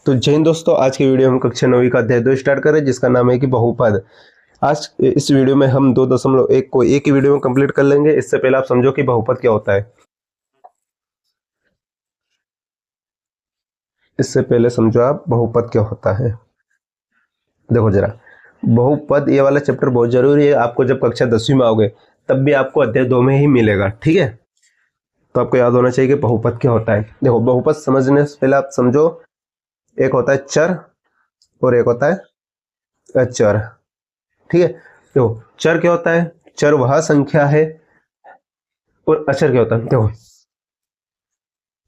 तो जय हिंद दोस्तों, आज की वीडियो हम कक्षा 9वीं का अध्याय 2 स्टार्ट कर रहे हैं जिसका नाम है कि बहुपद। आज इस वीडियो में हम 2.1 को एक ही वीडियो में कंप्लीट कर लेंगे। इससे पहले आप समझो कि बहुपद क्या होता है। इससे पहले समझो आप बहुपद क्या होता है। देखो जरा, बहुपद ये वाला चैप्टर बहुत जरूरी है। आपको जब कक्षा 10वीं में आओगे तब भी आपको अध्याय 2 में ही मिलेगा, ठीक है। तो आपको याद होना चाहिए कि बहुपद क्या होता है। देखो, बहुपद समझने से पहले आप समझो, एक होता है चर और एक होता है अचर, ठीक है। देखो, चर क्या होता है? चर वह संख्या है। और अचर क्या होता है? देखो,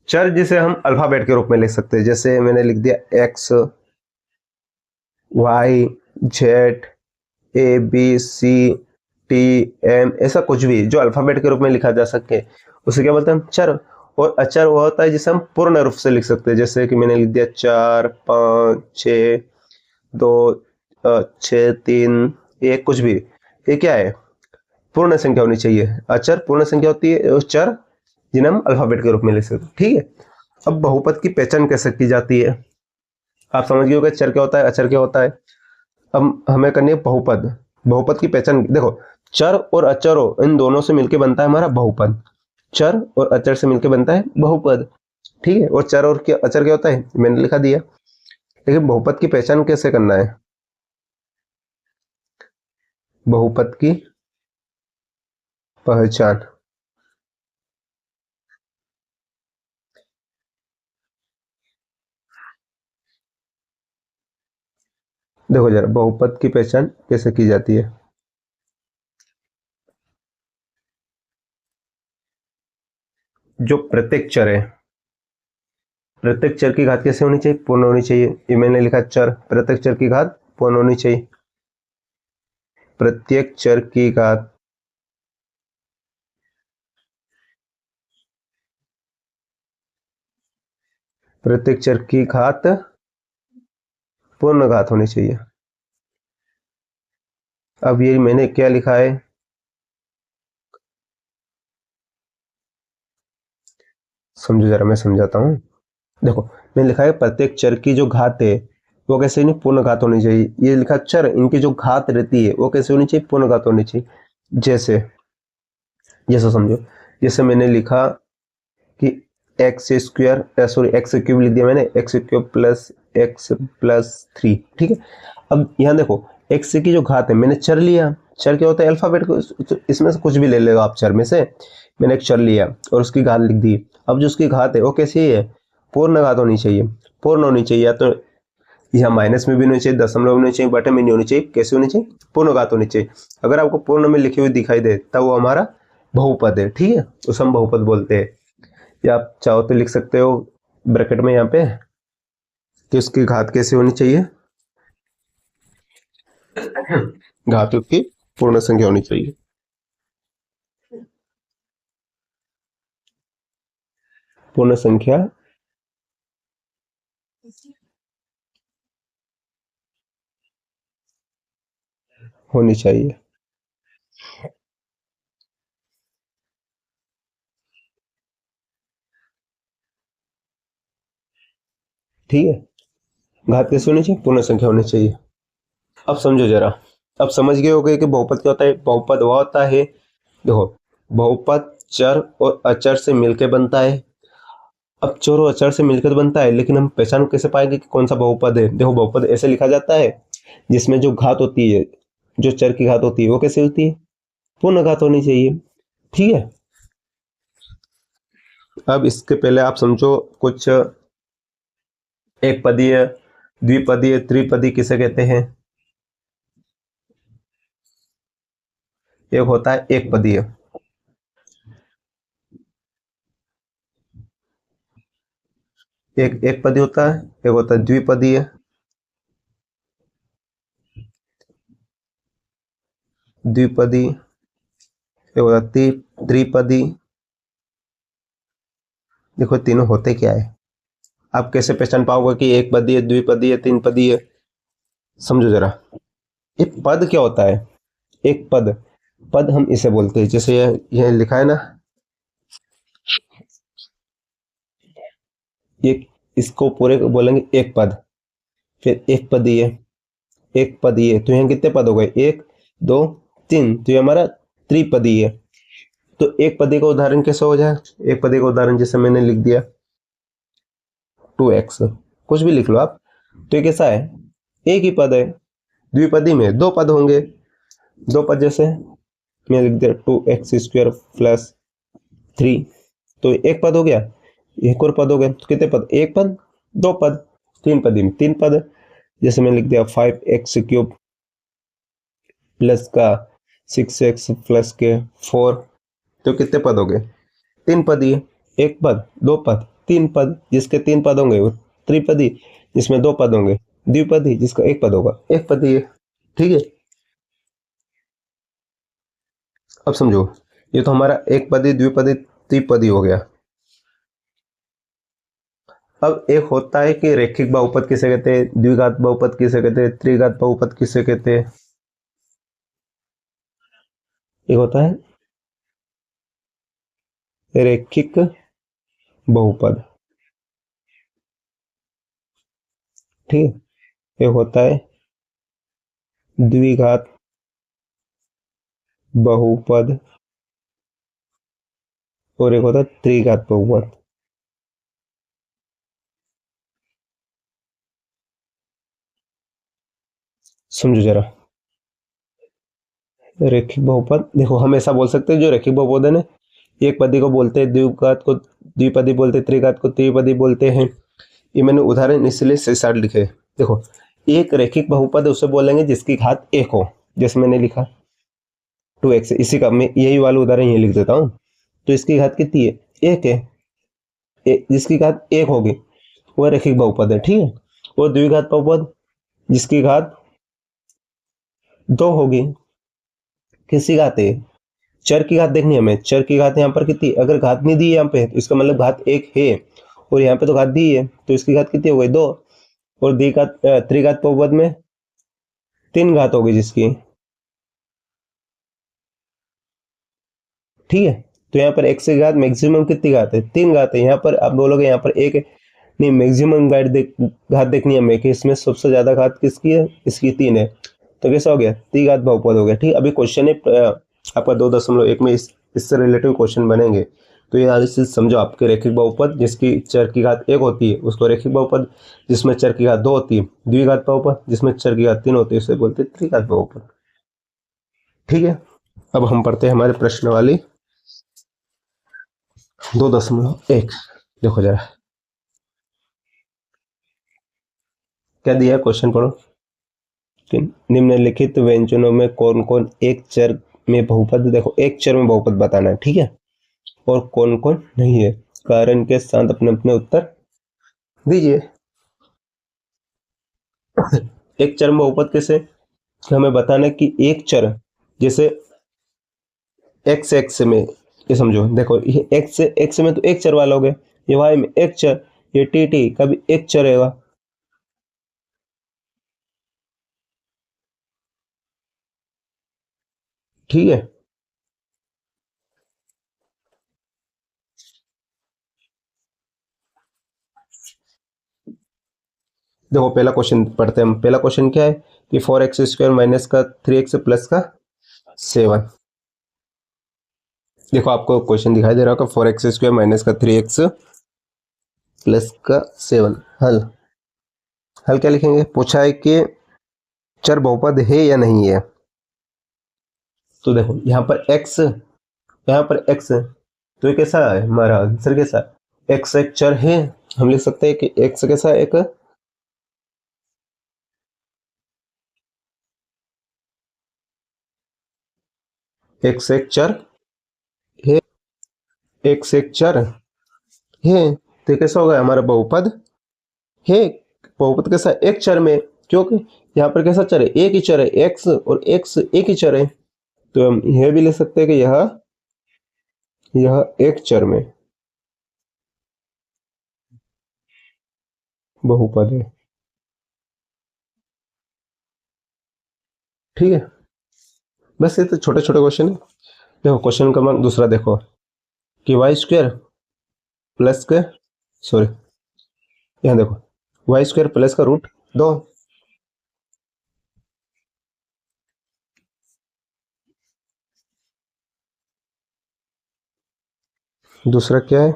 चर जिसे हम अल्फाबेट के रूप में लिख सकते हैं, जैसे मैंने लिख दिया X, Y, Z, A B C, T, M, ऐसा कुछ भी जो अल्फाबेट के रूप में लिखा जा सके उसे क्या बोलते हैं हम? चर। और अचर वह होता है जिसे हम पूर्ण रूप से लिख सकते हैं, जैसे कि मैंने लिख दिया 4, 5, 6, 2, 6, 3, 1, कुछ भी। ये क्या है? पूर्ण संख्या होनी चाहिए। अचर पूर्ण संख्या होती है, और चर जिन्हें हम अल्फाबेट के रूप में लिख सकते हैं, ठीक है। अब बहुपद की पहचान कैसे की जाती है? आप समझ गए होंगे चर क्या होता है, अचर क्या होता है। अब हमें करनी है बहुपद। बहुपद की पहचान देखो, चर और अचरों इन दोनों से मिलकर बनता है हमारा बहुपद। चर और अचर से मिलकर बनता है बहुपद, ठीक है। और चर और क्या अचर क्या होता है मैंने लिखा दिया। लेकिन बहुपद की पहचान कैसे करना है? बहुपद की पहचान, देखो जरा, बहुपद की पहचान कैसे की जाती है। जो प्रत्येक चर है, प्रत्येक चर की घात कैसे होनी चाहिए? पूर्ण होनी चाहिए। ये मैंने लिखा चर, प्रत्येक चर की घात पूर्ण होनी चाहिए। प्रत्येक चर की घात प्रत्येक चर की घात पूर्ण घात होनी चाहिए। अब ये मैंने क्या लिखा है? समझो जरा, मैं समझाता हूँ। देखो, मैंने लिखा है प्रत्येक चर की जो घात है वो कैसे नहीं? पूर्ण घात होनी चाहिए। ये लिखा चर, इनकी जो घात रहती है वो कैसे होनी चाहिए? पूर्ण घात होनी चाहिए। जैसे जैसे समझो, जैसे मैंने लिखा कि x square, sorry x cube लिख दिया मैंने, x cube plus x plus 3, ठीक है। अब यहाँ देखो, एक्स की जो घात है मैंने चर लिया। चर क्या होता है? अल्फाबेट को इसमें से कुछ भी ले लो आप चर में से। मैंने एक चर लिया और उसकी घात लिख दी। अब जो उसकी घात है वो कैसी है? पूर्ण घात होनी चाहिए। पूर्ण होनी चाहिए, या तो यहाँ माइनस में भी होनी चाहिए, दशमलव में होनी चाहिए, बटे में नहीं होनी चाहिए। कैसे होनी चाहिए? पूर्ण घात होनी चाहिए। अगर आपको पूर्ण में लिखी हुई दिखाई दे तब वो हमारा बहुपद है, ठीक है। उसे हम बहुपद बोलते हैं। या आप चाहो तो लिख सकते हो ब्रैकेट में यहाँ पे कि उसकी घात कैसे होनी चाहिए? घात उसकी पूर्ण संख्या होनी चाहिए। पूर्ण संख्या होनी चाहिए, ठीक है। घात कैसे होनी चाहिए? पूर्ण संख्या होनी चाहिए। अब समझो जरा, अब समझ गए होगे कि बहुपद क्या होता है। बहुपद वह होता है, देखो, बहुपद चर और अचर से मिलकर बनता है। अब चर और अचर से मिलकर बनता है, लेकिन हम पहचान कैसे पाएंगे कि कौन सा बहुपद है? देखो, बहुपद ऐसे लिखा जाता है जिसमें जो घात होती है, जो चर की घात होती है वो कैसे होती है? पूर्ण घात होनी चाहिए, ठीक है। अब इसके पहले आप समझो कुछ, एक पदीय, द्विपदीय, त्रिपदी किसे कहते हैं? एक होता है एक पदीय, एक पदी होता है, एक होता है द्विपदीय, द्विपदी, एक होता है त्रिपदी। देखो, तीनों होते क्या है? आप कैसे पहचान पाओगे कि एक पदीय, द्विपदीय, तीन पदीय? समझो जरा, एक पद क्या होता है? एक पद, पद हम इसे बोलते हैं, जैसे यह लिखा है ना, ये, इसको पूरे को बोलेंगे एक पद। फिर एक पदी है, एक पदी है, तो यहाँ कितने पद हो गए, 1 2 3, तो ये हमारा त्रिपदी है। तो एक पदी का उदाहरण कैसे हो जाए, एक पदी का उदाहरण जैसे मैंने लिख दिया 2x, कुछ भी लिख लो आप। तो ये कैसा है, एक ही पद है। द्विपदी में दो पद होंगे, दो पद जैसे मैं लिख दिया 2x² प्लस 3, तो एक पद हो गया, एक और पद हो गए, तो कितने पद, एक पद, दो पद, तीन पदी में तीन पद, जैसे मैंने लिख दिया 5x³ प्लस का 6x प्लस के 4, तो कितने पद हो गए, तीन पदी है। एक पद, दो पद, तीन पद, जिसके तीन पद होंगे वो त्रिपदी, जिसमें दो पद होंगे द्विपदी, जिसका एक पद होगा एक पदी है। ठीक है, अब समझो, ये तो हमारा एक पदी द्विपदी त्रिपदी हो गया। अब एक होता है कि रैखिक बहुपद किसे कहते हैं, द्विघात बहुपद किसे कहते हैं, त्रिघात बहुपद किसे कहते हैं। एक होता है रैखिक बहुपद, ठीक है, एक होता है द्विघात बहुपद और एक होता है त्रिघात बहुपद। समझो जरा, रैखिक बहुपद देखो हम ऐसा बोल सकते हैं, जो रैखिक बहुपद है ना, एक पदी को बोलते हैं द्विघात को द्विपदी बोलते हैं, त्रिघात को त्रिपदी बोलते हैं। ये मैंने उदाहरण इसलिए से साइड लिखे। देखो, एक रैखिक बहुपद है उसे बोलेंगे जिसकी घात एक हो, जैसे मैंने लिखा 2x, इसी का मैं यही वाला उदाहरण ये लिख देता हूँ। तो इसकी घात कितनी है, एक है, जिसकी घात एक होगी वह रैखिक बहुपद है, ठीक है। और द्विघात बहुपद जिसकी घात दो होगी, किसकी घात है, चर की घात देखनी है हमें, चर की घात यहाँ पर कितनी, अगर घात नहीं दी है यहाँ पे तो इसका मतलब घात एक है, और यहाँ पे तो घात दी है, तो इसकी घात कितनी हो गई, दो। और द्विघात त्रिघात बहुपद में तीन घात होगी जिसकी, ठीक है। तो यहाँ पर x की घात मैक्सिमम कितनी घात है, तीन घात है। यहाँ पर आप बोलोगे यहाँ पर एक है, नहीं, मैक्सिमम घात देखनी है हमें कि इसमें सबसे ज्यादा घात किसकी है, इसकी तीन है, तो कैसा हो गया, त्रिघात बहुपद हो गया, ठीक। अभी क्वेश्चन है आपका 2.1 में इससे रिलेटिव क्वेश्चन बनेंगे। तो ये वाली चीज समझो, आपके रैखिक बहुपद जिसकी चर की घात एक होती है उसको रैखिक बहुपद, जिसमें चर की घात दो होती है द्विघात बहुपद, जिसमें चर की घात तीन होती है उसे बोलते हैं त्रिघात बहुपद, ठीक है। अब हम पढ़ते हैं हमारे प्रश्न वाली 2.1। देखो जरा क्या दिया, क्वेश्चन पढ़ो कि निम्नलिखित व्यंजनों में कौन कौन एक चर में बहुपद, देखो एक चर में बहुपद बताना है, ठीक है, और कौन कौन नहीं है, कारण के साथ अपने अपने उत्तर दीजिए। एक चर में बहुपद कैसे, कि हमें बताना है कि एक चर, जैसे एक्स एक्स में, ये समझो, देखो ये एक्स एक्स में तो एक चर वाला हो गया, ये वाई में एक चर, ये टी टी का भी एक चर रहेगा, ठीक है। देखो पहला क्वेश्चन पढ़ते हैं हम। पहला क्वेश्चन क्या है कि 4x² माइनस का 3x प्लस का 7। देखो आपको क्वेश्चन दिखाई दे रहा होगा, 4x² माइनस का 3x प्लस का 7। हल, हल क्या लिखेंगे, पूछा है कि चर बहुपद है या नहीं है। तो देखो यहाँ पर x, यहाँ पर x है, तो ये कैसा है हमारा आंसर, कैसा, x एक चर है, हम लिख सकते हैं कि x कैसा है, एक x एक चर है, x एक चर है, तो ये कैसा होगा हमारा बहुपद है। बहुपद कैसा, एक चर में, क्योंकि यहाँ पर कैसा चर है, एक ही चर है x, और x एक ही चर है, तो हम यह भी लिख सकते हैं कि यह एक चर में बहुपद है, ठीक है। बस ये तो छोटे छोटे क्वेश्चन है। देखो क्वेश्चन क्रमांक दूसरा देखो कि y² प्लस के, सॉरी यहाँ देखो y² प्लस का रूट 2। दूसरा क्या है,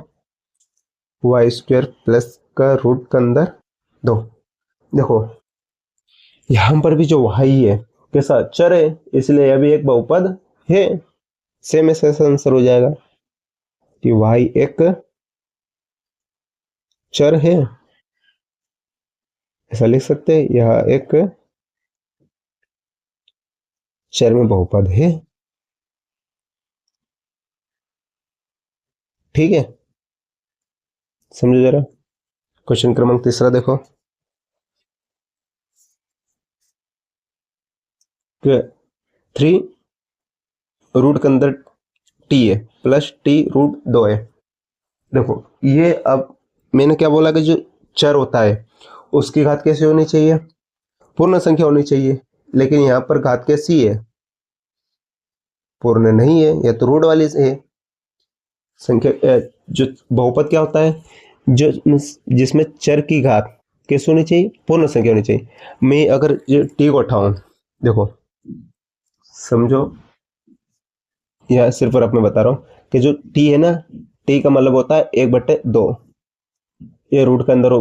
वाई स्क्वायर प्लस का रूट के अंदर 2। देखो यहां पर भी जो वाई है कैसा चर है, इसलिए यह भी एक बहुपद है। सेम ऐसा आंसर हो जाएगा कि वाई एक चर है, ऐसा लिख सकते हैं। यह एक चर में बहुपद है। ठीक है, समझो जरा। क्वेश्चन क्रमांक तीसरा देखो कि 3 रूट के अंदर टी है प्लस टी रूट 2 है। देखो ये अब मैंने क्या बोला कि जो चर होता है उसकी घात कैसे होनी चाहिए, पूर्ण संख्या होनी चाहिए। लेकिन यहाँ पर घात कैसी है, पूर्ण नहीं है, यह तो रूट वाली है संख्या। जो बहुपद क्या होता है, जो जिसमें चर की घात कैसे होनी चाहिए, पूर्ण संख्या होनी चाहिए। मैं अगर जो टी को उठाऊं, देखो समझो, यह सिर्फ और अब मैं बता रहा हूँ कि जो टी है ना, टी का मतलब होता है 1/2। ये रूट के अंदर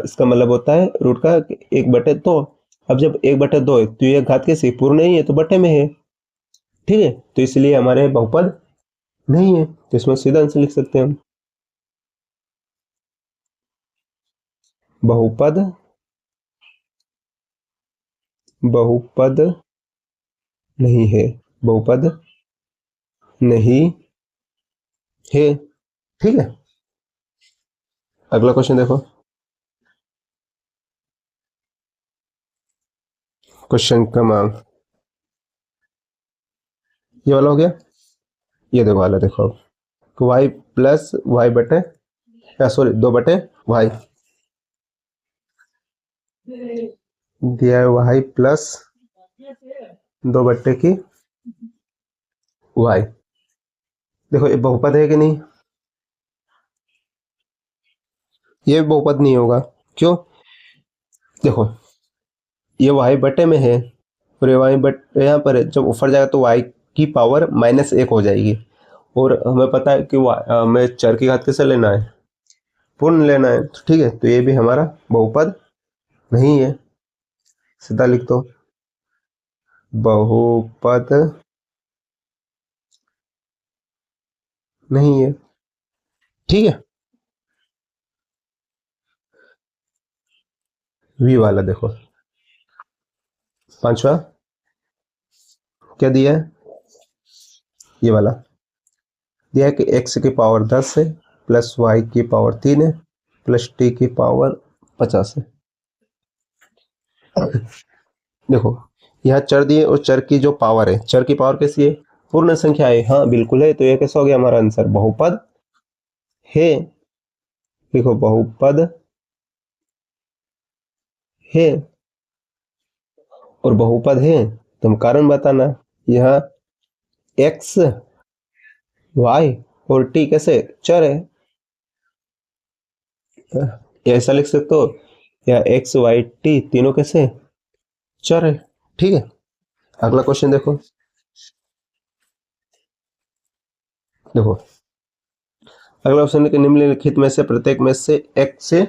इसका मतलब होता है रूट का 1/2। अब जब 1/2 है तो ये घात कैसे, पूर्ण नहीं है तो बटे में है। ठीक है, तो इसलिए हमारे बहुपद नहीं है, तो इसमें सीधा आंसर लिख सकते हैं हम, बहुपद बहुपद नहीं है, बहुपद नहीं है। ठीक है, अगला क्वेश्चन देखो। क्वेश्चन क्रमांक ये वाला हो गया। ये देखो वाला देखो, अब वाई प्लस वाई बटे, सॉरी 2/y दिया है, वाई प्लस 2/की वाई। देखो ये बहुपद है कि नहीं, ये बहुपद नहीं होगा। क्यों, देखो ये वाई बटे में है और ये वाई बट यहाँ पर है, जब ऊपर जाएगा तो वाई की पावर -1 हो जाएगी। और हमें पता है कि हमें चर की घात कैसे लेना है, पूर्ण लेना है। तो ठीक है, तो ये भी हमारा बहुपद नहीं है, सीधा लिख दो बहुपद नहीं है। ठीक है, वी वाला देखो, पांचवा क्या दिया है, ये वाला दिया है कि x की पावर 10 है प्लस y की पावर 3 है प्लस t की पावर 50 है। देखो यहाँ चर दिए और चर की जो पावर है, चर की पावर कैसी है, पूर्ण संख्या है। हाँ बिल्कुल है, तो ये कैसा हो गया हमारा आंसर, बहुपद है। देखो बहुपद है, और बहुपद है तो हम कारण बताना। यहाँ x y और t कैसे चर है, ऐसा लिख सकते हो, या x y t तीनों कैसे चर है। ठीक है, अगला क्वेश्चन देखो। देखो अगला ऑप्शन है कि निम्नलिखित में से प्रत्येक में से x से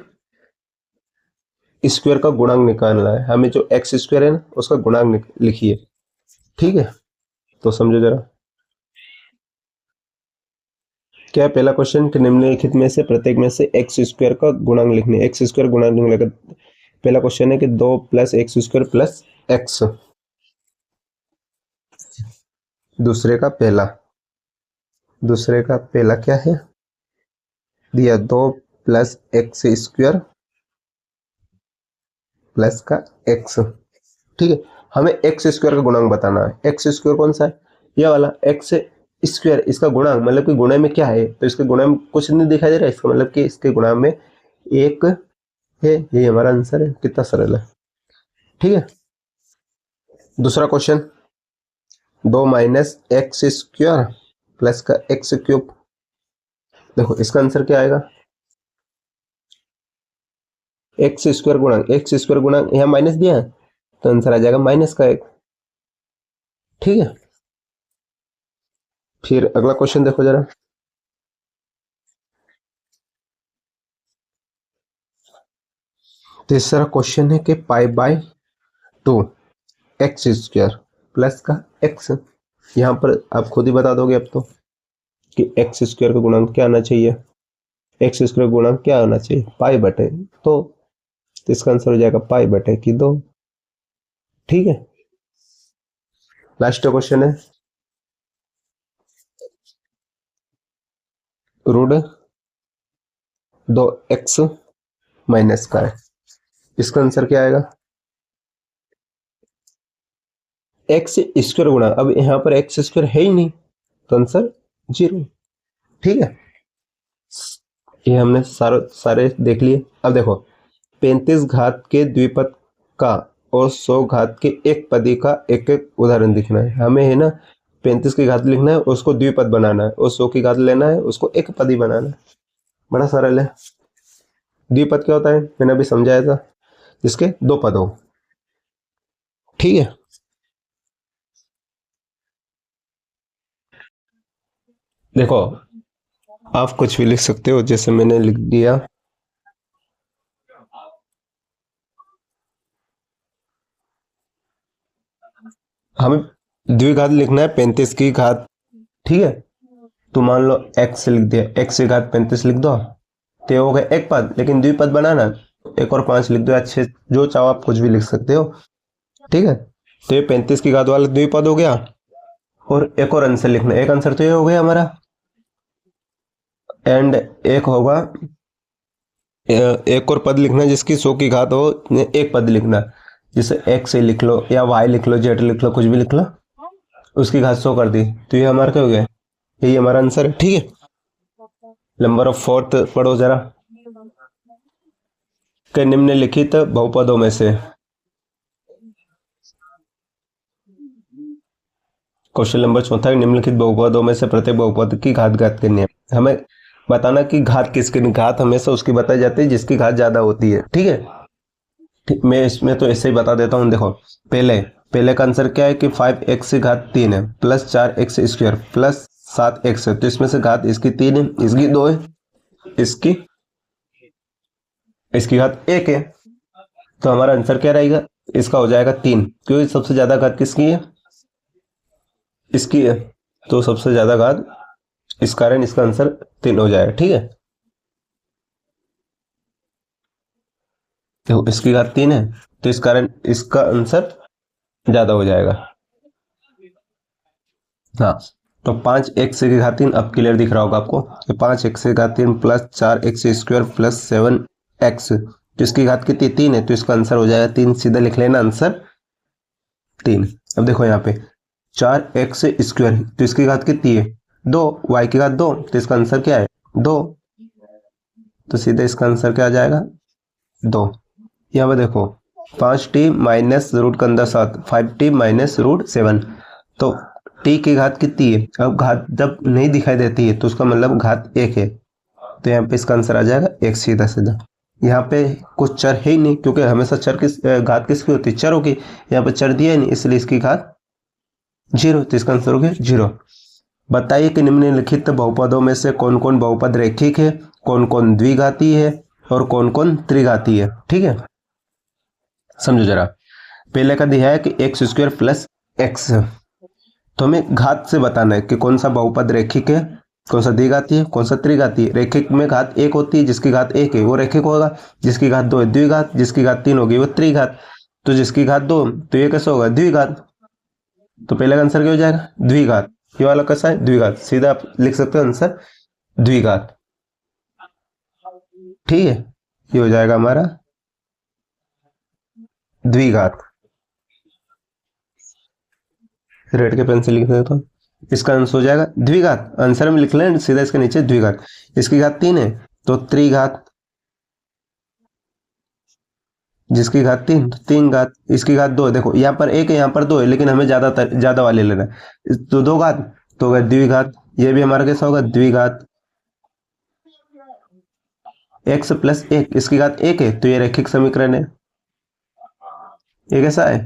स्क्वायर का गुणांक निकालना है। हमें जो एक्स स्क्वायर है ना उसका गुणांक लिखिए। ठीक है, तो समझो जरा क्या है पहला क्वेश्चन कि निम्नलिखित में से प्रत्येक में से एक्स स्क्वायर का गुणांक लिखने, एक्स स्क्वायर गुणांक लिखने का पहला क्वेश्चन है कि 2 + एक्स स्क्वायर प्लस एक्स। दूसरे का पहला क्या है दिया, 2 + एक्स स्क्वायर प्लस का एक्स। ठीक है, हमें एक्स स्क्वायर का गुणांक बताना है। एक्स स्क्वायर कौन सा है, यह वाला एक्स स्क्वायर, इसका गुणांक मतलब कि गुणा में क्या है, तो इसके गुणा में कुछ नहीं दिखाई दे रहा है, इसका मतलब कि इसके गुणा में एक है। यही हमारा आंसर है, कितना सरल है। ठीक है, दूसरा क्वेश्चन 2 - एक्स स्क्वायर प्लस का एक्स क्यूब। देखो इसका आंसर क्या आएगा, एक्स स्क्वायर गुणा यहाँ माइनस दिया है तो आंसर आ जाएगा माइनस का 1। ठीक है, फिर अगला क्वेश्चन देखो जरा। तीसरा क्वेश्चन है कि pi by 2 x square plus का एक्स। यहाँ पर आप खुद ही बता दोगे अब तो कि एक्स स्क्वायर का गुणांक क्या आना चाहिए, एक्स स्क्वायर गुणांक क्या होना चाहिए, पाई बटे तो इसका आंसर हो जाएगा पाई बटे की 2। ठीक है, लास्ट क्वेश्चन है रूट 2x माइनस का है, इसका आंसर क्या आएगा, एक्स स्क्वायर गुणा, अब यहाँ पर एक्स स्क्वायर है ही नहीं तो आंसर 0। ठीक है, ये हमने सारे देख लिए। अब देखो 35 घात के द्विपद का और 100 घात के एक पदी का एक एक उदाहरण लिखना है। हमें है ना 35 की घात लिखना है, उसको द्विपद बनाना है, और 100 की घात लेना है, उसको एक पदी बनाना है। बड़ा सरल है। द्विपद क्या होता है मैंने अभी समझाया था, जिसके दो पद हो। ठीक है, देखो आप कुछ भी लिख सकते हो, जैसे मैंने लिख दिया हमें द्विघात लिखना है 35 की घात। ठीक है, तो मान लो x लिख दिया, x की घात 35 लिख दो तो ये हो गया एक पद, लेकिन द्विपद बनाना एक और 5 लिख दो, अच्छे जो चाहो आप कुछ भी लिख सकते हो। ठीक है, तो ये 35 की घात वाला द्विपद हो गया, और एक और आंसर लिखना, एक आंसर तो ये हो गया हमारा, एंड एक होगा एक और पद लिखना जिसकी 100 की घात हो, एक पद लिखना, जिसे x लिख लो या y लिख लो, z लिख लो, कुछ भी लिख लो, उसकी घात 100 कर दी, तो ये हमारा क्या हो गया, यही हमारा आंसर है। ठीक है, नंबर ऑफ फोर्थ पढ़ो जरा, के निम्नलिखित बहुपदों में से, क्वेश्चन नंबर चौथा, निम्नलिखित बहुपदों में से प्रत्येक बहुपद की घात ज्ञात करनी है। हमें बताना कि घात किसकी, घात हमेशा उसकी बताई जाती है जिसकी घात ज्यादा होती है। ठीक है, मैं इसमें तो ऐसे ही बता देता हूँ। देखो पहले का आंसर क्या है कि 5x की घात 3 है plus 4x square plus 7x है, तो इसमें से घात इसकी 3 है, इसकी 2 है, इसकी इसकी घात 1 है, तो हमारा आंसर क्या रहेगा, इसका हो जाएगा 3, क्योंकि सबसे ज्यादा घात किसकी है, इसकी है, तो सबसे ज्यादा घात इस कारण इसका आंसर 3 हो जाएगा। ठीक है, तो इसकी घात 3 है तो इस कारण इसका आंसर ज्यादा हो जाएगा। हाँ, तो 5x की घात 3 अब क्लियर दिख रहा होगा आपको, तो 5x की घात 3 plus 4x square plus 7x, जिसकी घात कितनी 3 है तो इसका आंसर हो जाएगा 3, सीधा लिख लेना आंसर 3। अब देखो यहाँ पे 4x स्क्वायर तो इसकी घात कितनी है 2, y की घात 2, तो इसका आंसर क्या है 2, तो सीधे इसका आंसर क्या आ जाएगा 2। यहाँ पे देखो 5t माइनस रूट के अंदर 7, 5t माइनस रूट 7, तो t की घात कितनी है, अब घात जब नहीं दिखाई देती है तो उसका मतलब घात 1 है, तो यहाँ पे इसका आंसर आ जाएगा 1, सीधा सीधा। यहाँ पे कुछ चर है ही नहीं, क्योंकि हमेशा चर किस घात किसकी होती है, चरों की, यहाँ पे चर दिया ही नहीं, इसलिए इसकी घात 0, तो इसका आंसर हो गया 0। बताइए कि निम्नलिखित बहुपदों में से कौन कौन बहुपद रैखिक है, कौन कौन द्विघाती है और कौन कौन त्रिघाती है। ठीक है, समझो जरा। पहले का दिया है कि एक्स स्क्वायर प्लस एक्स, तो हमें घात से बताना है कि कौन सा बहुपद रैखिक है, कौन सा द्विघाती है, कौन सा त्रिघाती है। रैखिक में घात 1 होती है, जिसकी घात 1 है वो रैखिक होगा, जिसकी घात 2 है द्विघात, जिसकी घात 3 होगी वो त्रिघात, तो जिसकी घात 2 तो ये कैसा होगा द्विघात, तो पहले का आंसर क्या हो जाएगा द्विघात, ये वाला कैसा है द्विघात, सीधा आप लिख सकते हो आंसर द्विघात। ठीक है, ये हो जाएगा हमारा द्विघात, रेड के पेन से लिख देता हूँ, इसका आंसर हो जाएगा द्विघात, आंसर में लिख लें सीधा इसके नीचे द्विघात। इसकी घात 3 है तो त्रिघात, जिसकी घात 3 तो 3 घात, इसकी घात 2 है, देखो यहाँ पर 1 है यहाँ पर 2 है, लेकिन हमें ज्यादा वाले लेना है, तो 2 घात तो होगा द्विघात, ये भी हमारा कैसा होगा द्विघात। x प्लस 1 इसकी घात 1 है, तो ये रैखिक समीकरण है। ये कैसा है?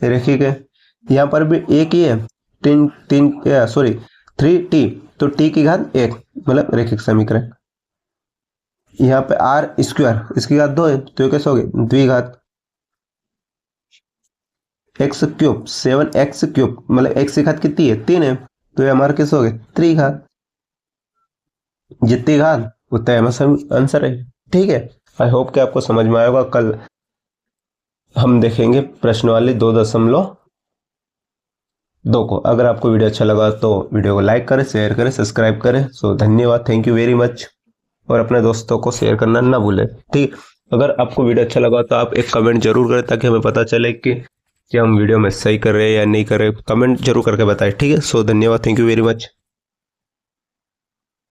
ये रैखिक है। यहाँ पर भी एक ही है, तीन तीन सॉरी 3t, तो t की घात 1 मतलब रैखिक समीकरण। यहाँ पे आर स्क्वायर इसकी घात 2 है, तो ये कैसे हो गया? द्विघात। एक्स क्यूब 7x क्यूब मतलब x की घात कितनी है? 3 है, तो ये हमारा कैसे हो गया? त्रिघात। जितनी घात उतना हमारा आंसर है। ठीक है, आई होप कि आपको समझ में आएगा। कल हम देखेंगे प्रश्नवाली 2.2 को। अगर आपको वीडियो अच्छा लगा तो वीडियो को लाइक करें, शेयर करें, सब्सक्राइब करें। सो धन्यवाद, थैंक यू वेरी मच। और अपने दोस्तों को शेयर करना ना भूलें। ठीक, अगर आपको वीडियो अच्छा लगा तो आप एक कमेंट जरूर करें, ताकि हमें पता चले कि हम वीडियो में सही कर रहे हैं या नहीं कर रहे। कमेंट जरूर करके बताएं। ठीक है, सो धन्यवाद, थैंक यू वेरी मच।